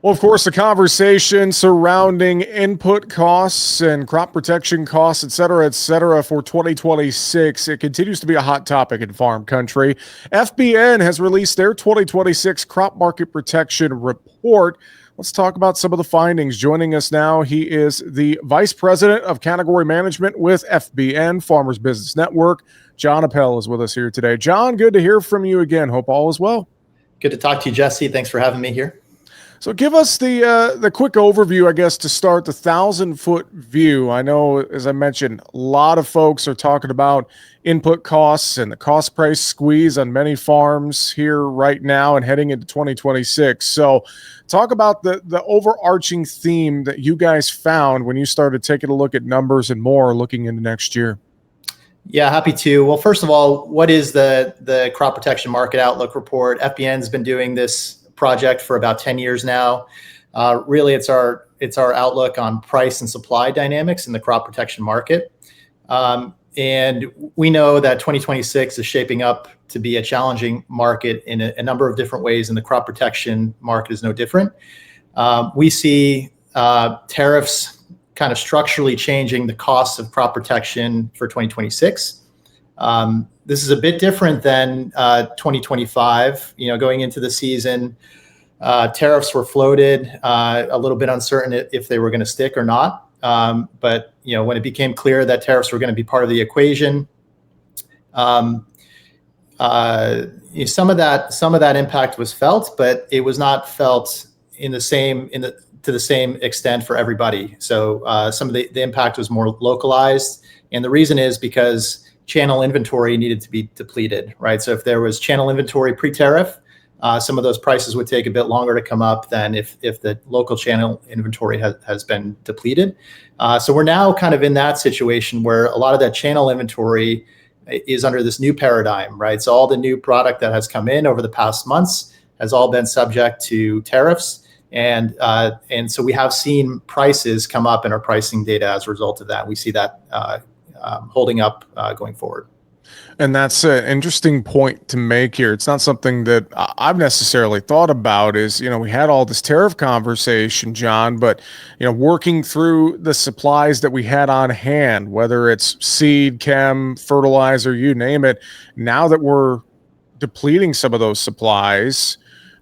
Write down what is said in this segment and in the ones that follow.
Well, of course, the conversation surrounding input costs and crop protection costs, et cetera, for 2026, it continues to be a hot topic in farm country. FBN has released their 2026 crop market protection report. Let's talk about some of the findings. Joining us now, he is the Vice President of Category Management with FBN, Farmers Business Network. John Appel is with us here today. John, good to hear from you again. Hope all is well. Good to talk to you, Jesse. Thanks for having me here. So give us the quick overview, I guess, to start, the 1,000-foot view. I know, as I mentioned, a lot of folks are talking about input costs and the cost price squeeze on many farms here right now and heading into 2026. So talk about the overarching theme that you guys found when you started taking a look at numbers and more looking into next year. Yeah, happy to. Well, first of all, what is the crop protection market outlook report? FBN's been doing this project for about 10 years now. Really, it's our outlook on price and supply dynamics in the crop protection market. And we know that 2026 is shaping up to be a challenging market in a number of different ways, and the crop protection market is no different. We see tariffs kind of structurally changing the costs of crop protection for 2026. This is a bit different than 2025. Going into the season, tariffs were floated, a little bit uncertain if they were going to stick or not. But when it became clear that tariffs were going to be part of the equation, some of that impact was felt, but it was not felt to the same extent for everybody. So some of the impact was more localized, and the reason is because channel inventory needed to be depleted, right? So if there was channel inventory pre-tariff, some of those prices would take a bit longer to come up than if the local channel inventory has been depleted. So we're now kind of in that situation where a lot of that channel inventory is under this new paradigm, right? So all the new product that has come in over the past months has all been subject to tariffs. And so we have seen prices come up in our pricing data as a result of that. We see that holding up going forward. And that's an interesting point to make here. It's not something that I've necessarily thought about is, we had all this tariff conversation, John, but, working through the supplies that we had on hand, whether it's seed, chem, fertilizer, you name it, now that we're depleting some of those supplies,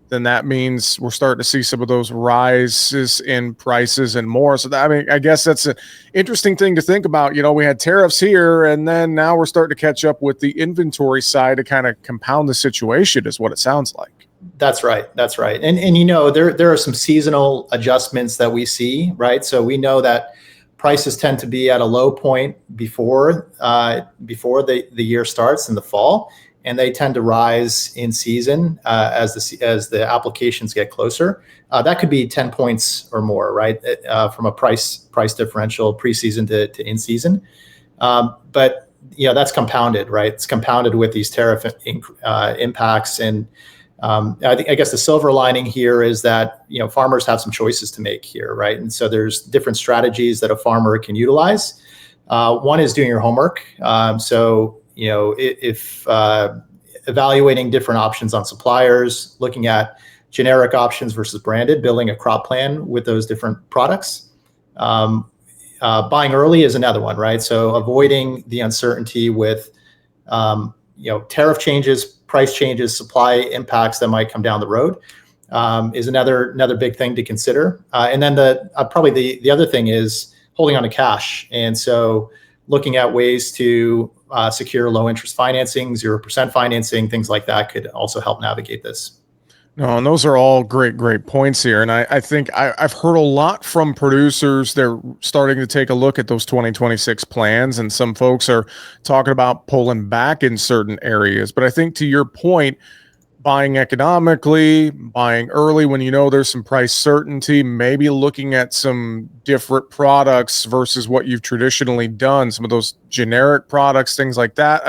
then that means we're starting to see some of those rises in prices and more. So I guess that's an interesting thing to think about. We had tariffs here, and then now we're starting to catch up with the inventory side to kind of compound the situation, is what it sounds like. That's right. And there are some seasonal adjustments that we see, right? So we know that prices tend to be at a low point before the year starts in the fall, and they tend to rise in season as the applications get closer. That could be 10 points or more, right? From a price differential preseason to in season. But that's compounded, right? It's compounded with these tariff impacts, and I guess the silver lining here is that farmers have some choices to make here, right? And so there's different strategies that a farmer can utilize. One is doing your homework. If evaluating different options on suppliers, looking at generic options versus branded, building a crop plan with those different products. Buying early is another one, right? So avoiding the uncertainty with tariff changes, price changes, supply impacts that might come down the road is another big thing to consider. And then probably the other thing is holding on to cash, and so looking at ways to secure low interest financing, 0% financing, things like that could also help navigate this. No, and those are all great points here. And I think I've heard a lot from producers. They're starting to take a look at those 2026 plans, and some folks are talking about pulling back in certain areas. But I think to your point, buying economically, buying early when there's some price certainty, maybe looking at some different products versus what you've traditionally done, some of those generic products, things like that.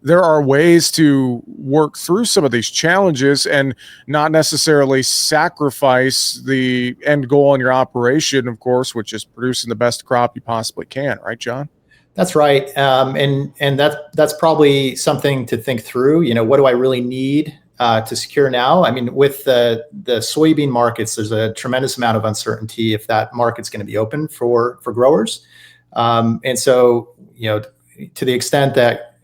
There are ways to work through some of these challenges and not necessarily sacrifice the end goal in your operation, of course, which is producing the best crop you possibly can. Right, John? That's right. And that's probably something to think through. What do I really need to secure now. I mean, with the soybean markets, there's a tremendous amount of uncertainty if that market's going to be open for growers. And so, to the extent that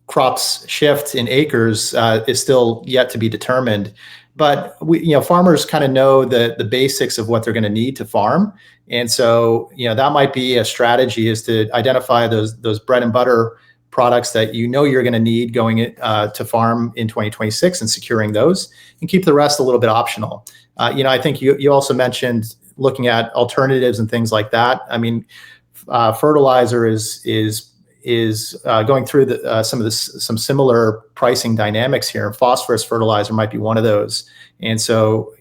crops shift in acres is still yet to be determined. But farmers kind of know the basics of what they're going to need to farm, and so that might be a strategy, is to identify those bread and butter products that you're going to need going to farm in 2026 and securing those, and keep the rest a little bit optional. I think you also mentioned looking at alternatives and things like that. I mean, fertilizer is going through some similar pricing dynamics here. Phosphorus fertilizer might be one of those. And so,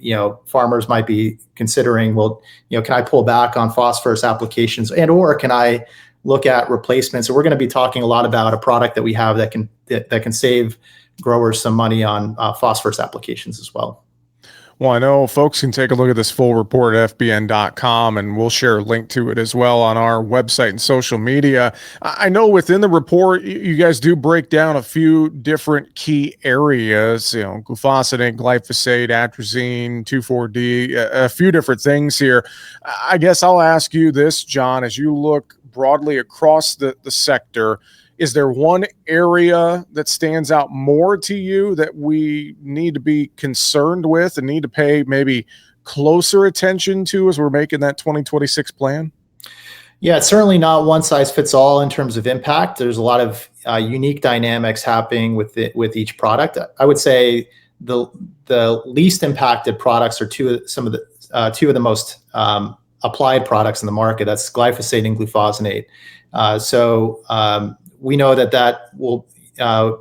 farmers might be considering, well, can I pull back on phosphorus applications, or can I look at replacements? So we're going to be talking a lot about a product that we have that can save growers some money on phosphorus applications as well. Well, I know folks can take a look at this full report at FBN.com, and we'll share a link to it as well on our website and social media. I know within the report, you guys do break down a few different key areas, glufosinate, glyphosate, atrazine, 2,4-D, a few different things here. I guess I'll ask you this, John, as you look broadly across the sector, is there one area that stands out more to you that we need to be concerned with and need to pay maybe closer attention to as we're making that 2026 plan? Yeah, it's certainly not one size fits all in terms of impact. There's a lot of unique dynamics happening with each product. I would say the least impacted products are two of the most applied products in the market. That's glyphosate and glufosinate. We know that will,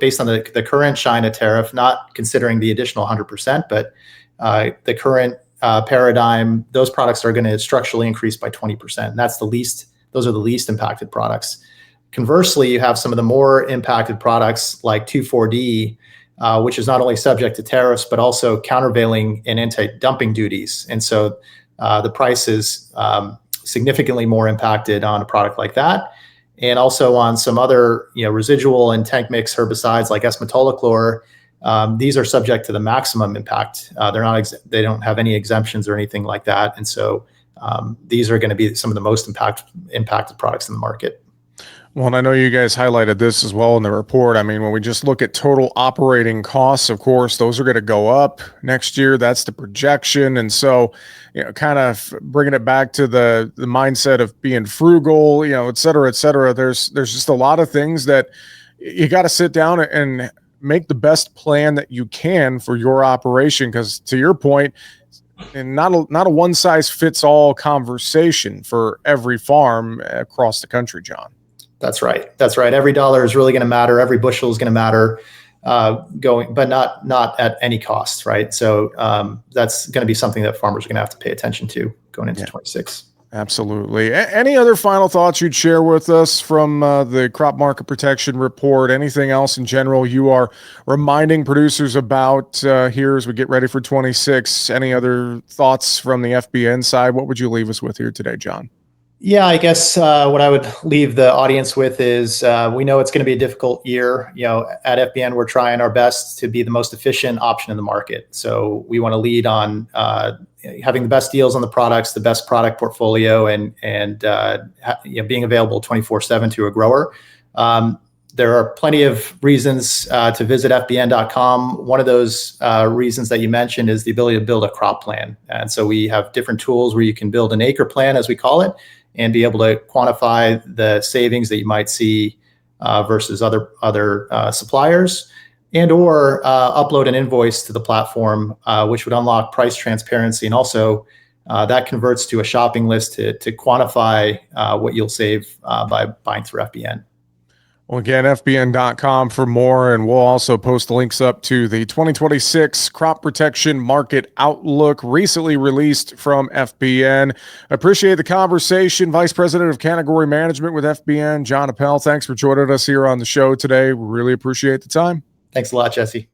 based on the current China tariff, not considering the additional 100%, but the current paradigm, those products are going to structurally increase by 20%. And those are the least impacted products. Conversely, you have some of the more impacted products like 2,4-D, which is not only subject to tariffs, but also countervailing and anti-dumping duties. And so the price is significantly more impacted on a product like that. And also on some other, residual and tank mix herbicides like S-metolachlor, these are subject to the maximum impact. They don't have any exemptions or anything like that. And so these are going to be some of the most impacted products in the market. Well, and I know you guys highlighted this as well in the report. I mean, when we just look at total operating costs, of course, those are going to go up next year. That's the projection. And so, kind of bringing it back to the mindset of being frugal, et cetera, et cetera. There's just a lot of things that you got to sit down and make the best plan that you can for your operation. Because to your point, and not a one size fits all conversation for every farm across the country, John. That's right. Every dollar is really going to matter. Every bushel is going to matter, but not at any cost, right? So that's going to be something that farmers are going to have to pay attention to going into 26. Absolutely. Any other final thoughts you'd share with us from the crop market protection report? Anything else in general you are reminding producers about here as we get ready for 26? Any other thoughts from the FBN side? What would you leave us with here today, John? Yeah, I guess what I would leave the audience with is we know it's going to be a difficult year. At FBN, we're trying our best to be the most efficient option in the market. So we want to lead on having the best deals on the products, the best product portfolio, and being available 24/7 to a grower. There are plenty of reasons to visit FBN.com. One of those reasons that you mentioned is the ability to build a crop plan. And so we have different tools where you can build an acre plan, as we call it, and be able to quantify the savings that you might see versus other suppliers, or upload an invoice to the platform, which would unlock price transparency. And also that converts to a shopping list to quantify what you'll save by buying through FBN. Well, again, FBN.com for more, and we'll also post links up to the 2026 Crop Protection Market Outlook recently released from FBN. Appreciate the conversation. Vice President of Category Management with FBN, John Appel, thanks for joining us here on the show today. We really appreciate the time. Thanks a lot, Jesse.